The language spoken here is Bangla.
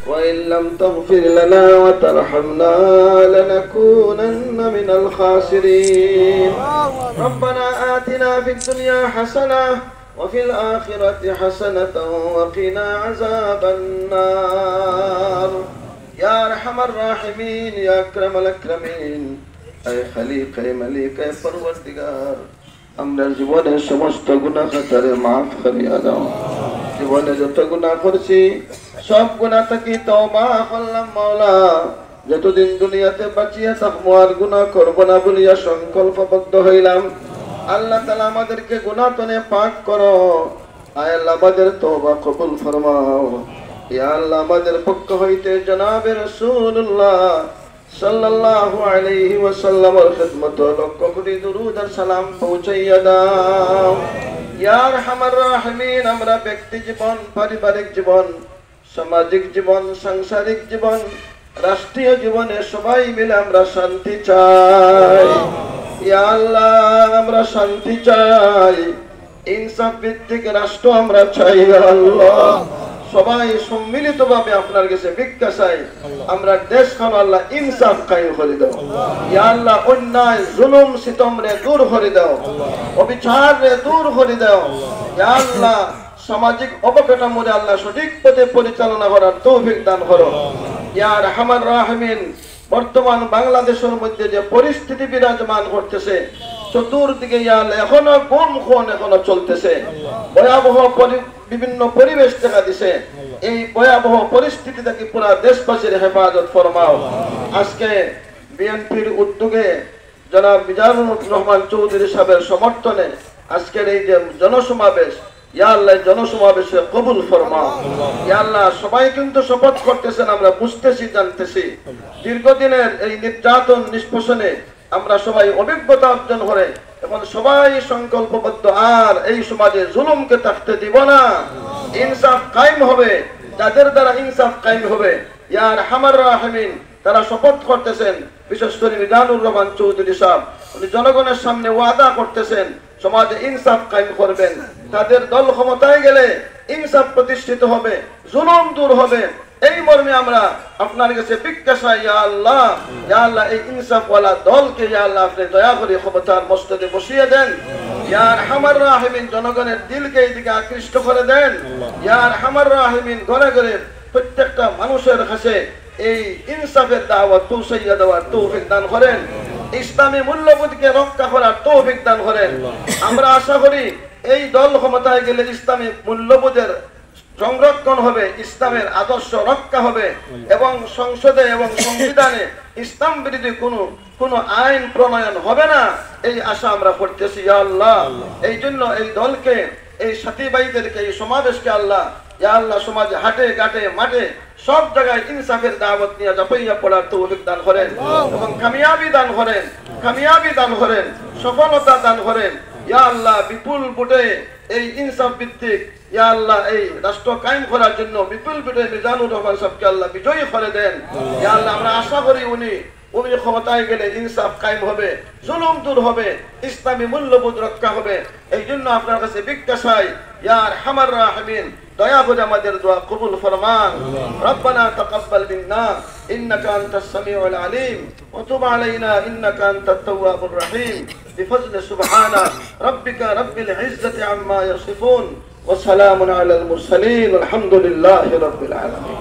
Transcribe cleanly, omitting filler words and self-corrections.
وإن لم تغفر لنا وترحمنا لنكونن من الخاسرين ربنا آتنا في الدنيا حسنة وفي الآخرة حسنة وقنا عذاب النار يا أرحم الراحمين يا أكرم الأكرمين أي خليق مليك পরবর্তীগার আমরা জীবনের সমস্ত গুনাহ খাতারে maaf করিয়া দাও জীবনে যত গুনাহ করেছি সব গুনাহ থেকে তওবা করলাম মাওলা যতদিন দুনিয়াতে বাঁচিয়ে থাকবো আর গুনাহ করব না বলিয়া সংকল্পবদ্ধ হইলাম আল্লাহ তাআলা আমাদেরকে গুনাহ থেকে পাক করো আয় আল্লাহ আমাদের তওবা কবুল ফরমাও ইয়া আল্লাহ আমাদের পক্ষ হইতে জনাবে রাসূলুল্লাহ সাল্লাল্লাহু আলাইহি ওয়াসাল্লামের খিদমতে লক্ষ কোটি দরুদ আর সালাম পৌঁছাইয়া দাও ইয়া আরহামার রাহিমিন আমরা ব্যক্তি জীবন পারিবারিক জীবন সামাজিক জীবন সাংসারিক জীবন রাষ্ট্রীয় জীবনে সবাই মিলে আমরা শান্তি চাই ইয়া আল্লাহ আমরা শান্তি চাই ইনসাফ ভিত্তিক রাষ্ট্র আমরা চাই ইয়া আল্লাহ সবাই সম্মিলিতভাবে আপনার কাছে ভিক্ষা চাই আমরা দেশখান আল্লাহ ইনসাফ কায়েম করে দাও ইয়া আল্লাহ অন্যায় জুলুম সিতম রে দূর করে দাও অবিচার রে দূর করে দাও ইয়া আল্লাহ সামাজিক অবকাঠামো রে আল্লাহ সঠিক পথে পরিচালনা করার তৌফিক দান করো ইয়া আরহামার রাহিমিন বর্তমান বাংলাদেশের মধ্যে যে পরিস্থিতি বিরাজমান করতেছে চতুর্দিকে ইয়া আল্লাহ এখনো গুম খুন এখনো চলতেছে ভয়াবহ বিভিন্ন পরিবেশ দেখা দিছে এই ভয়াবহ পরিস্থিতি থেকে পুরা দেশবাসীর হেফাজত ফরমাও আজকে বিএনপির উদ্যোগে জনাব মিজানুর রহমান চৌধুরী সাহেবের সমর্থনে আজকের এই যে জনসমাবেশ ইয়া আল্লাহ জনসমাবেশে কবুল ফরমাও ইয়া আল্লাহ সবাই কিন্তু শপথ করতেছেন আমরা বুঝতেছি জানতেছি দীর্ঘদিনের এই নির্যাতন নিষ্পেষণে আমরা সবাই অভিজ্ঞতা অর্জন করে এখন সবাই সংকল্পবদ্ধ আর এই সমাজে জুলুমকে থাকতে দিব না ইনসাফ কায়েম হবে যাদের দ্বারা ইনসাফ কায়েম হবে ইয়া আরহামার রাহিমিন তারা শপথ করতেছেন বিশেষ করে মিজানুর রহমান চৌধুরী সাহেব উনি জনগণের সামনে ওয়াদা করতেছেন সমাজে ইনসাফ কায়েম করবেন তাদের দল ক্ষমতায় গেলে ইনসাফ প্রতিষ্ঠিত হবে জুলুম দূর হবে এই মর্মে আমরা আপনার কাছে ভিক্ষা চাই ইয়া আল্লাহ এই ইনসাফ ওয়ালা দলকে ইয়া আল্লাহ আপনি দয়া করে ক্ষমতার মস্তদে বসিয়ে দেন ইয়া আরহামার রাহিমিন জনগণের দিলকে এইদিকে আকৃষ্ট করে দেন ইয়া আরহামার রাহিমিন ঘরে ঘরে প্রত্যেকটা মানুষের কাছে এই ইনসাফের দাওয়াত পৌঁছাইয়া দেওয়ার তৌফিক দান করেন ইসলামী মূল্যবোধকে রক্ষা করার তৌফিক দান করেন আমরা আশা করি এই দল ক্ষমতায় গেলে ইসলামী মূল্যবোধের সংরক্ষণ হবে ইসলামের আদর্শ রক্ষা হবে এবং সংসদে এবং সংবিধানে ইসলাম বিরোধী কোনো আইন প্রণয়ন হবে না এই আশা আমরা করতেছি ইয়া আল্লাহ এই জন্য এই দলকে এই সাথী ভাইদেরকে এই সমাবেশকে আল্লাহ ইয়া আল্লাহ সমাজে হাটে ঘাটে মাঠে সব জায়গায় ইনসাফের দাওয়াত নিয়ে জাপাইয়া পড়ার তৌফিক দান করেন এবং কামিয়াবি দান করেন সফলতা দান করেন ইয়া আল্লাহ বিপুল ভোটে এই ইনসাফ ভিত্তিক ইয়া আল্লাহ এই রাষ্ট্র কায়েম করার জন্য বিপুল ভোটে মিজানুর রহমান সাহেবকে আল্লাহ বিজয়ী করে দেন ইয়া আল্লাহ আমরা আশা করি উনি ক্ষমতায় গেলে ইনসাফ কায়েম হবে জুলুম দূর হবে ইসলামী মূল্যবোধ রক্ষা হবে এই জন্য আপনার কাছে ভিক্ষা চাই ইয়া আরহামার রাহিমিন দয়া করে আমাদের দোয়া কবুল ফরমান রব্বানা তাকাব্বাল মিন্না ইন্নাকা আনতাস সামিউল আলিম ওয়া তুব আলাইনা ইন্নাকা আনতাত তাওয়াবুর রহিম বিফজলি সুবহানা রাব্বিকা রাব্বিল ইজ্জাতি আম্মা ইয়াসিফুন ওয়া সালামুন আলাল মুরসালিন আলহামদুলিল্লাহি রাব্বিল আলামিন।